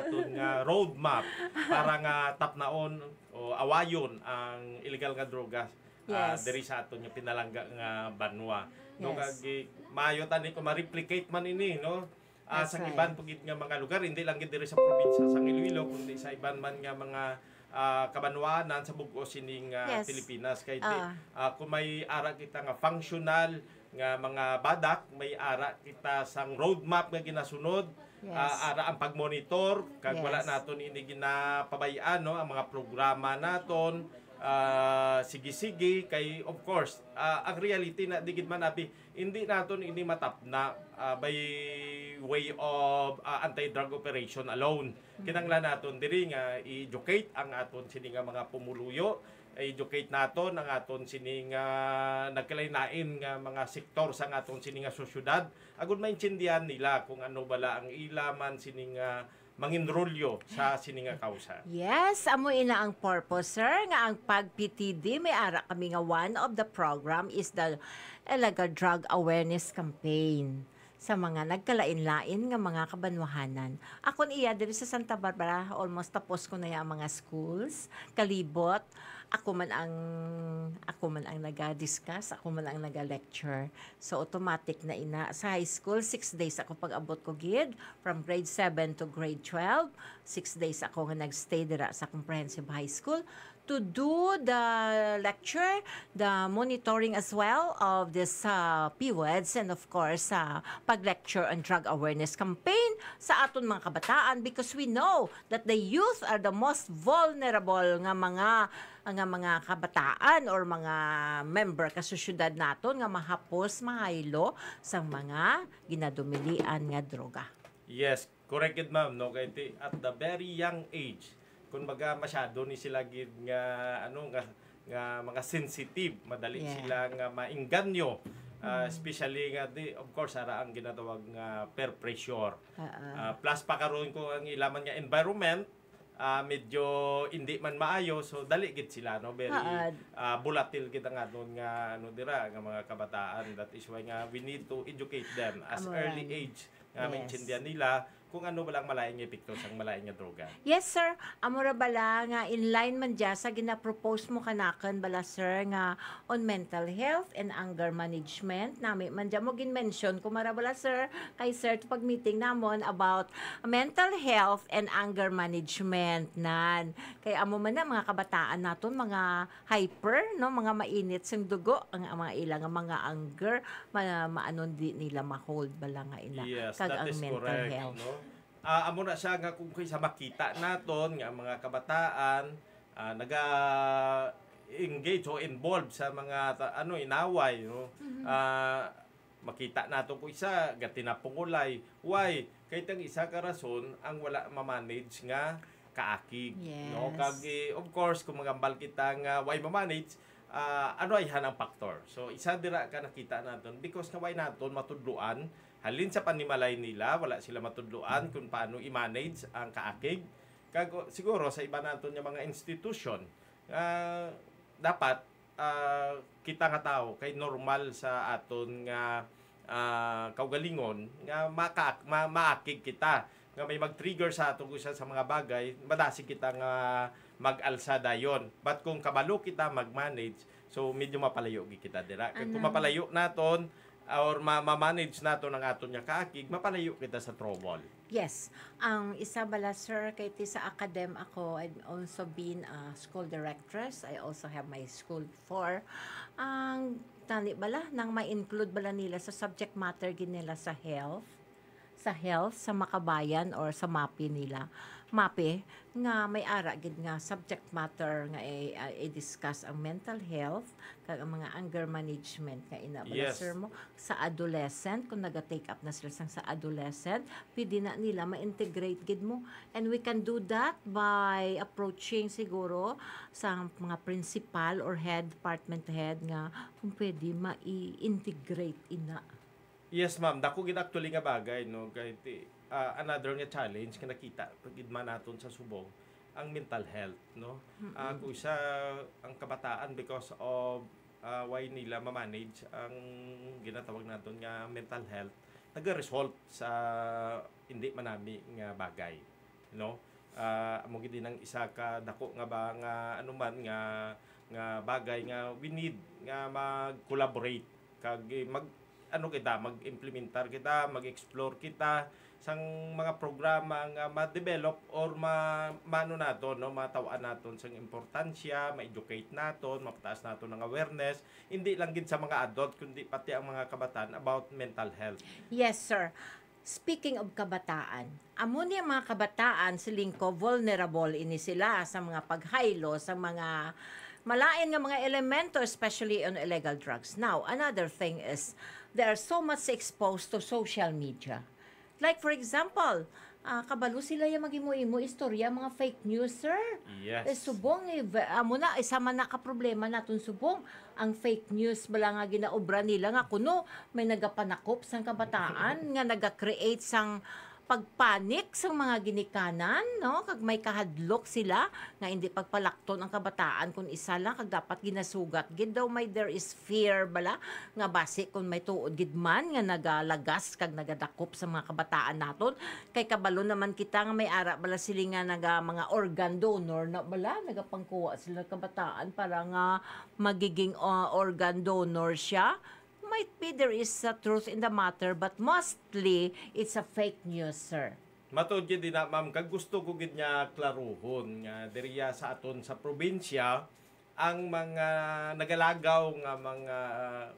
aton nga roadmap para nga tapnaon o awayon ang illegal nga drogas Yes. diri sa aton nga pinalangga nga banwa. No Yes. kag maayo tani ko ma-replicate man ini no. That's Sa right. iban pugid nga mga lugar hindi lang gid diri sa probinsya sa Iloilo kundi sa iban man nga mga kabanwaanan sa bug-o sining Yes. Pilipinas kay Ah. kung may ara kita nga functional nga mga badak, may ara kita sang roadmap nga ginasunod, Yes. ara ang pagmonitor kag wala Yes. naton ini ginapabayaan no ang mga programa naton sige-sige kay of course ang reality na digid man abi hindi naton ini matapna by way of anti-drug operation alone. Kinanglan naton diri nga i-educate ang aton sini nga mga pumuluyo, educate naton ang aton sini nga nagkalain-lain nga mga sektor sa aton sini nga sosyudad agud maintindihan nila kung ano bala ang ilaman sini nga manginrolyo sa sini nga kausa. Yes, amo ina ang purpose, sir, nga ang pag-PTD, may ara kami nga one of the program is the illegal drug awareness campaign sa mga nagkalain-lain nga mga kabanwahanan. Ako iya diri sa Santa Barbara, almost tapos ko na yung mga schools, kalibot. Ako man ang naga-discuss, ako man ang naga-lecture. So automatic na ina sa high school 6 days ako pag-abot ko gid from grade 7 to grade 12. 6 days ako nga nagstay dira sa comprehensive high school to do the lecture, the monitoring as well of this PWEDs and of course pag-lecture on drug awareness campaign sa aton mga kabataan because we know that the youth are the most vulnerable nga mga kabataan or mga member ka sosyudad naton nga mahapos mahaylo sa mga ginadumilian nga droga. Yes, correct it ma'am no kay at the very young age kung baga masyado ni sila gid nga nga mga sensitive, madali Yeah. sila nga maingganyo. Especially nga of course ara ang ginatawag nga peer pressure. Plus pa karon ko ang ilaman nga environment medyo hindi man maayo so dali gid sila no very volatile kita nga doon nga dira nga mga kabataan. That is why nga we need to educate them as Amo early yan. age nga Yes. maintindihan nila kung ano balang malaing epekto sang malaing nga droga. Yes, sir. Amora bala nga in line man dya sa gina-propose mo kanakan bala, sir, nga on mental health and anger management. Nami man dya mo gin-mention kumara bala, sir, kay sir to pag-meeting namon about mental health and anger management nan. Kay amo man na mga kabataan naton mga hyper, no, mga mainit sing dugo ang mga ilang nga mga anger maanon di nila ma-hold bala nga ina Yes, kag that ang is mental correct. health. No? Amo na siya nga kung sa makita naton nga mga kabataan naga-engage o involved sa mga inaway no. Makita nato ko isa gatinapungulay. Why? Kay tang isa ka rason ang wala ma-manage nga kaakig no Yes. kag of course kung magambal kita nga why ma-manage ano ay hanang factor. So isa dira ka nakita naton because na why naton matudluan halin sa panimalay nila wala sila matudluan kung paano i-manage ang kaakig kag siguro sa iba naton nga mga institution dapat kita nga tao kay normal sa aton nga kaugalingon nga maakig kita nga may mag-trigger sa aton usa sa mga bagay madasig kita nga mag-alsa dayon but kung kabalo kita mag-manage so medyo mapalayo kita dira kag kung mapalayo naton or ma-manage nato ng aton nga kaakig, mapalayo kita sa trouble. Yes. Ang isa bala, sir, kay ti sa academ ako, I've also been a school directress. I also have my school before. Ang tani bala, nang ma-include bala nila sa subject matter ginila sa health, sa makabayan or sa MAPE nila. MAPE, nga may ara gid nga subject matter nga i-discuss ang mental health kag ang mga anger management nga ina bala, Yes. sir mo sa adolescent kung naga-take up na sila sa adolescent pwede na nila ma-integrate gid mo and we can do that by approaching siguro sa mga principal or department head nga kung pwede ma-integrate ina. Yes, ma'am. Dako gid actually nga bagay no kay another nga challenge nga nakita pagid man naton sa subong ang mental health no. Kung isa ang kabataan because of why nila ma-manage ang ginatawag naton nga mental health nag-result sa hindi manami nga bagay. no. Amo gid nang isa ka dako nga ba nga anuman nga bagay nga we need nga mag-collaborate kag mag-implementar kita, mag-explore kita sang mga programa nga ma-develop or mano naton no, matawaan naton sang importansya, ma-educate naton, mapataas naton ng awareness, hindi lang gid sa mga adult kundi pati ang mga kabataan about mental health. Yes, sir. Speaking of kabataan, amo niya mga kabataan siling ko vulnerable ini sila sa mga paghaylo, sa mga malain nga mga elemento, especially on illegal drugs. Now, another thing is they are so much exposed to social media. Like for example, kabalo sila yung mag-imo-imo istorya, mga fake news, sir. Yes. Subong, amo na, isa man naka-problema natin subong, ang fake news bala nga ginaobra nila nga kuno, may nagapanakop sang kabataan, nga naga-create sang pagpanik sa mga ginikanan, no? Kag may kahadlok sila nga hindi pagpalakton ang kabataan kung isa lang kag dapat ginasugat gid daw may there is fear bala nga base kung may tuod gid man nga nagalagas kag nagadakop sa mga kabataan naton kay kabalo naman kita nga may ara bala sila nga mga organ donor na bala nagapangkuha sila kabataan para nga magiging organ donor siya. Might be there is a truth in the matter, but mostly it's a fake news, sir. Matod gid na ma'am, kag gusto ko gid niya klaruhon nga diriya sa aton sa probinsya ang mga nagalagaw nga mga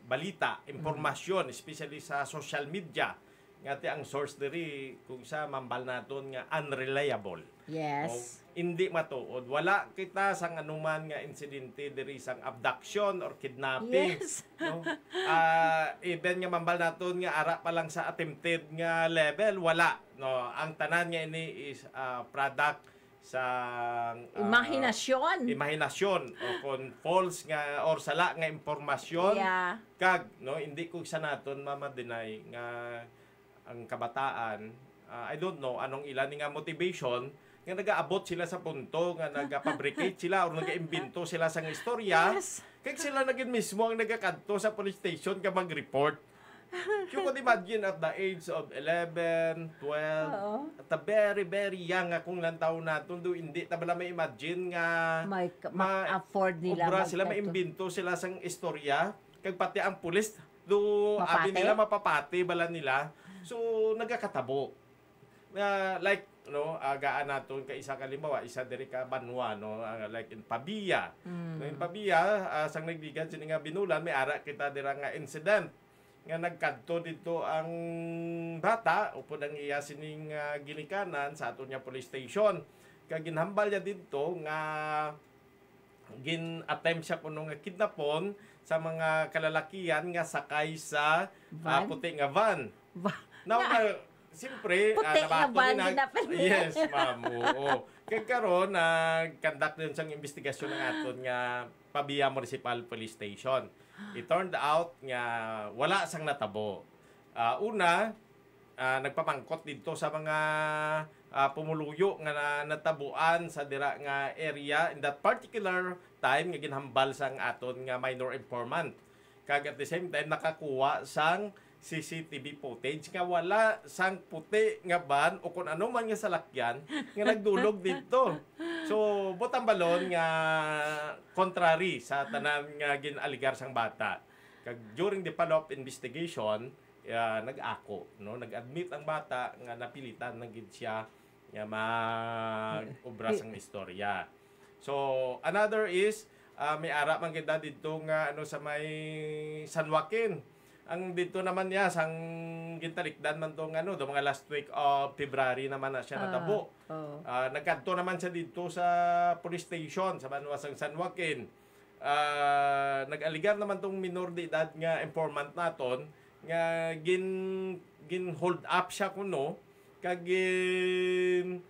balita, impormasyon, especially sa social media. Ngati ang source diri kung sa mambal naton nga unreliable. Yes. Hindi matuod. Wala kita sang anuman nga insidente diri sang abduction or kidnapping. Yes. No? Even nga mambal naton nga ara pa lang sa attempted nga level, wala. No, ang tanan nga ini is product sa imahinasyon o kon false nga or sala nga impormasyon. Yeah. Kag no, hindi ko sa naton mama-deny nga ang kabataan, I don't know anong ilan nga motivation nga nagaabot sila sa punto nga nagapabricate sila o nagaimbento sila sa istorya. Yes. Kaya sila naging mismo ang nagakadto sa police station ka mag-report. You could imagine at the age of 11, 12, at a very, very young kung lang taon natin, do hindi tabala may imagine nga ma-afford nila. Obra sila, maimbento sila sa istorya. Kag pati ang pulis, do abi nila mapapati bala nila. So, nagakatabo. Like, no, gaan naton ka isa kalimbawa, isa diri ka Banwa, no, like in Pabia. No, in Pabia, sang nagbigan sini nga binulan, may ara kita dira nga incident nga nagkadto dito ang bata upod ang iya sining ginikanan sa aton nga police station. Kag ginhambal niya dito nga gin-attempt siya kuno nga kidnapon sa mga kalalakian nga sakay sa puti nga van. Now, siyempre, puti nga van, yes, ma'am. Oo. Kaya karon, conduct din siyang investigasyon ng aton nga Pabia Municipal Police Station. It turned out nga wala sang natabo. Una, nagpamangkot dito sa mga pumuluyo nga natabuan sa dira nga area in that particular time nga ginhambal sang aton nga minor informant. Kag at the same time, nakakuha sang CCTV footage nga wala sang puti nga van o kung ano man nga salakyan nga nagdulog dito. So, botang balon nga contrary sa tanan nga ginaligar sang bata. Kag during the follow-up investigation, nag-ako, no? Nag-admit ang bata nga napilitan na gid siya nga mag-obra sang istorya. So, another is may ara man kita dito nga ano sa may San Joaquin. Ang dito naman niya sang gintalikdan man tong ano do mga last week of February naman na siya natabo. Nagkadto naman siya dito sa police station sa Banwasang San Joaquin. Nag-aligar naman tong minor de edad nga informant naton nga gin hold up siya kuno kag gin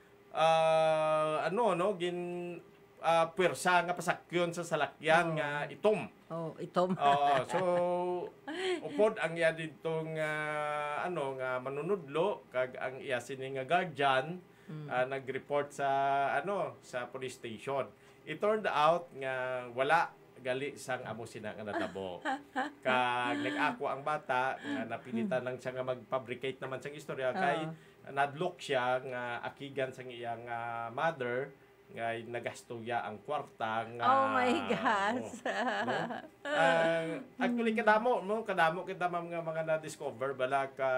puwersa nga pasakyon sa salakyan nga itom. Itom. So upod ang iya ditong nga manunudlo kag ang iya sini nga guardian nag-report sa sa police station. It turned out nga wala gali sang amo sina nga natabo. Kag nag-ako ang bata nga napilitan lang siya nga mag-fabricate naman sang istorya kay nadlok siya nga akigan sa iyang mother nga nagastuya ang kwarta nga Oh my gosh. no? Actually kadamo kita mga na-discover bala ka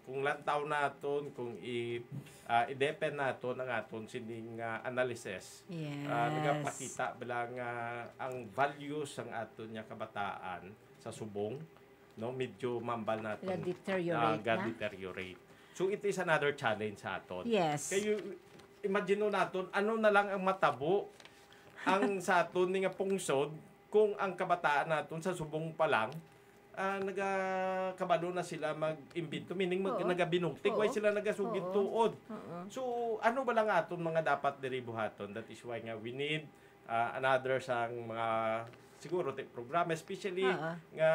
kung lantaw naton kung i-depend naton ang aton sining analysis. Yes. Nagapakita bala nga ang values ang aton nya kabataan sa subong no medyo mambal naton Ga-deteriorate na. deteriorate. So it is another challenge sa aton. Yes. Kayo imagine naton ano na lang ang matabo ang sa aton nga pungsod kung ang kabataan naton sa subong pa lang nagakabalo na sila mag-imbento meaning nagabinugtig why sila nagasugid tuod. So ano ba lang aton mga dapat diri buhaton? That is why nga we need another sang mga siguro programa especially nga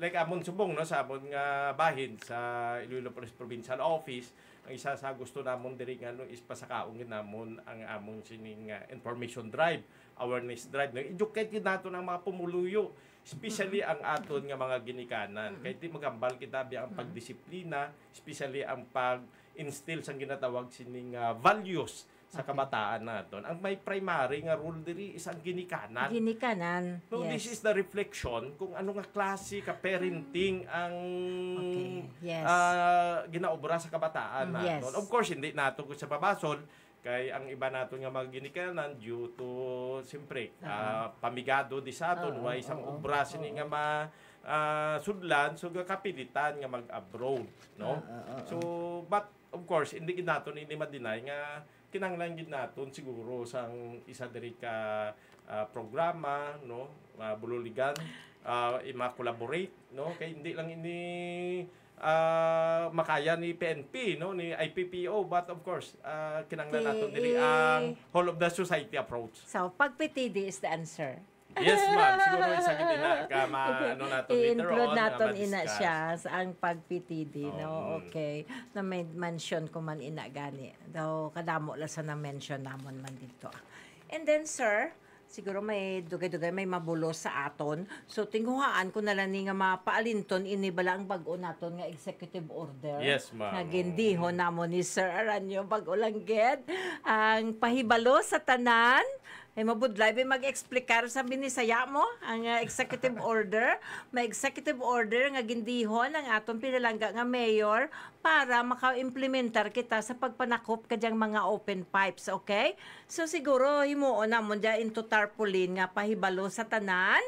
like amon subong no sa amon nga bahin sa Iloilo Police Provincial Office ang isa sa gusto namon diri nga no is pasakaon namon ang amon sining information drive awareness drive no educate gid nato ang mga pumuluyo especially ang aton nga mga ginikanan kay di magambal kita biya ang pagdisiplina especially ang pag-instill sang ginatawag sining values sa kabataan naton. Ang may primary nga role diri is ang ginikanan. Ginikanan. So this is the reflection kung ano nga klase ka parenting ang ginaobra sa kabataan naton. Yes. Of course hindi nato sa pabasol kay ang iba naton nga mga ginikanan due to siyempre pamigado di sa aton why isang obra sini nga sudlan so kapilitan nga mag-abroad no. So but of course hindi gid naton hindi ma-deny nga kinahanglan gid naton siguro sang isa diri ka programa no bululigan i-collaborate no kay hindi lang ini makaya ni PNP no ni IPPO but of course kinahanglan naton diri ang whole of the society approach. So pagpitidi is the answer. Yes, ma'am. Siguro isa gid ina ka ano naton later I-include on naton na ina ma-discuss. siya sa ang pagpitidi no. Okay. Na may mention ko man ina gani. Daw kadamo la sa na mention namon man dito. And then sir, siguro may dugay-dugay may mabulo sa aton. So tinguhaan ko na lang ni nga mapaalinton ini bala ang bag-o naton nga executive order. Yes, ma'am. Nga gindihon namon ni Sir Aranyo bag-o lang gid ang pahibalo sa tanan. Ay mabudlay ba mag-explikar sa binisaya mo ang executive order. May executive order nga gindihon ang aton pinalangga nga mayor para maka-implementar kita sa pagpanakop kadyang mga open pipes, okay? So siguro himuon namon dia into tarpaulin nga pahibalo sa tanan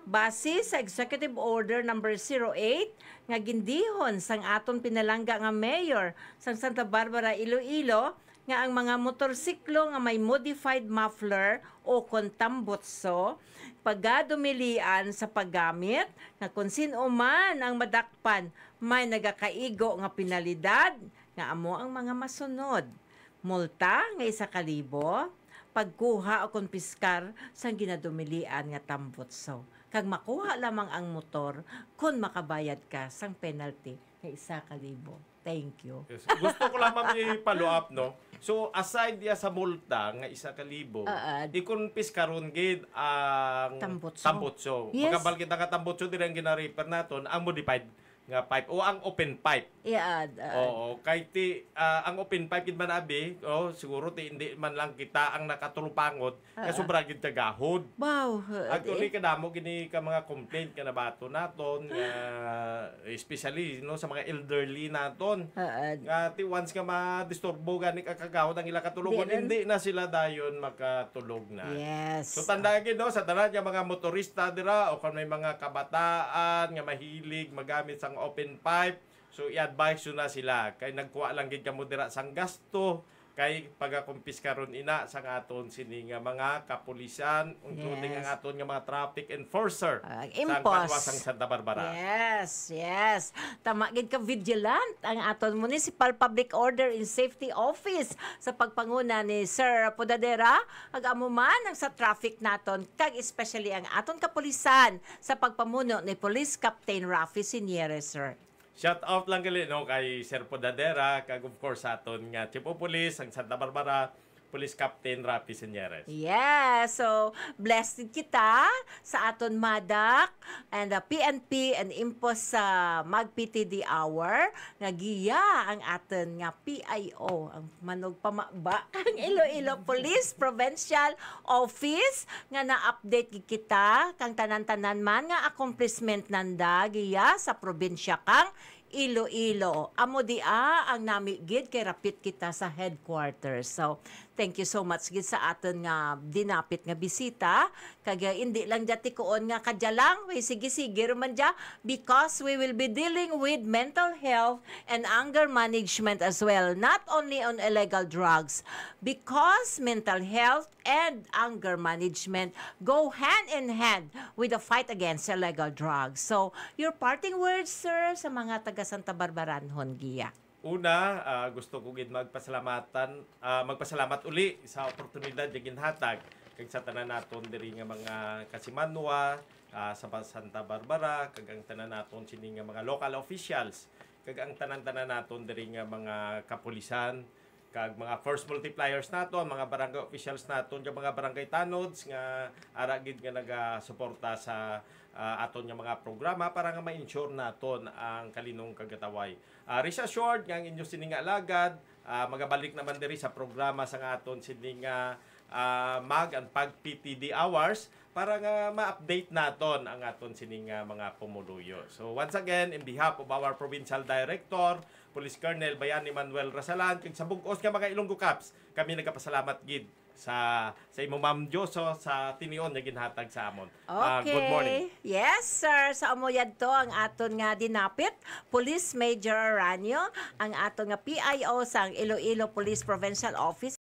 base sa Executive Order number 08 nga gindihon sang aton pinalangga nga mayor sang Santa Barbara, Iloilo nga ang mga motorsiklo nga may modified muffler o kontambotso pagadumilian sa paggamit nga kung sino man ang madakpan may nagakaigo nga penalidad nga amo ang mga masunod multa nga 1,000 pagkuha o konpiskar sa ginadumilian nga tambotso kag makuha lamang ang motor kung makabayad ka sang penalty nga 1,000. Thank you. Yes. Gusto ko lamang i-follow up no. So aside dia sa multa nga 1,000, ikonpis karon gid ang tambotso. Yes. Magabal kita ka tambotso diri ang gina-repair naton ang modified nga pipe o ang open pipe. Oo, kay ti ang open pipe gid man abi, siguro ti hindi man lang kita ang nakatulupangot nga sobra gid tagahod. Wow. Actually kadamo gini ka mga complaint ka nabato naton nga especially no sa mga elderly naton. Nga ti once nga ma-disturbo gani ka kagahod ang ila katulugon hindi na sila dayon makatulog na. Yes. So tanda gid no sa tanan nga mga motorista dira o kung may mga kabataan nga mahilig magamit sa open pipe, so i-advise yun na sila kay nagkuha lang gid kamo dira sang gasto kay pagakumpis karon ina sa aton sini nga mga kapulisan including ang aton nga mga traffic enforcer sa Pagwasang Santa Barbara. Yes. Tama gid ka vigilant ang aton Municipal Public Order and Safety Office sa pagpanguna ni Sir Podadera ag amo man ang sa traffic naton kag especially ang aton kapulisan sa pagpamuno ni Police Captain Rafi Siniere, sir. Shout out lang gali no kay Sir Podadera kag of course aton nga Chief of Police ang Santa Barbara Police Captain Rapi Senyeres. Yeah, so blessed kita sa aton madak and the PNP and impos sa mag-PTD hour nga giya ang aton nga PIO ang manog pamaba ang Iloilo Police Provincial Office nga na-update kita kang tanan-tanan man nga accomplishment nanda giya sa probinsya kang Iloilo. Amo dia ang namigid kay rapit kita sa headquarters. So, thank you so much gid sa aton nga dinapit nga bisita. Kaya hindi lang dati koon nga kadya lang. Way sige-sige man dya because we will be dealing with mental health and anger management as well. Not only on illegal drugs. Because mental health and anger management go hand in hand with the fight against illegal drugs. So, your parting words, sir, sa mga taga Santa Barbaranhon, Gia. Una, gusto ko gid magpasalamat uli sa oportunidad nga ginhatag kag sa tanan naton diri nga mga kasimanwa sa Santa Barbara, kag ang tanan naton sini nga mga local officials, kag ang tanan-tanan naton diri nga mga kapulisan, kag mga force multipliers naton, mga barangay officials naton, yung mga barangay tanods nga ara gid nga naga-suporta sa aton nga mga programa para nga ma-ensure naton ang kalinong kagataway. Rest assured nga ang inyo sini nga alagad magabalik naman diri sa programa sa nga aton sini nga mag and pag PTD hours para nga ma-update naton ang aton sini nga mga pumuluyo. So once again, in behalf of our Provincial Director, Police Colonel Bayani Manuel Rasalan, kag sa bug-os nga mga Ilonggo Caps, kami nagapasalamat gid sa imo Ma'am Joso sa tinion nga ginhatag sa amon. Okay. Good morning. Yes, sir. Sa amoyad to ang aton nga dinapit, Police Major Aranyo, ang aton nga PIO sa Iloilo Police Provincial Office.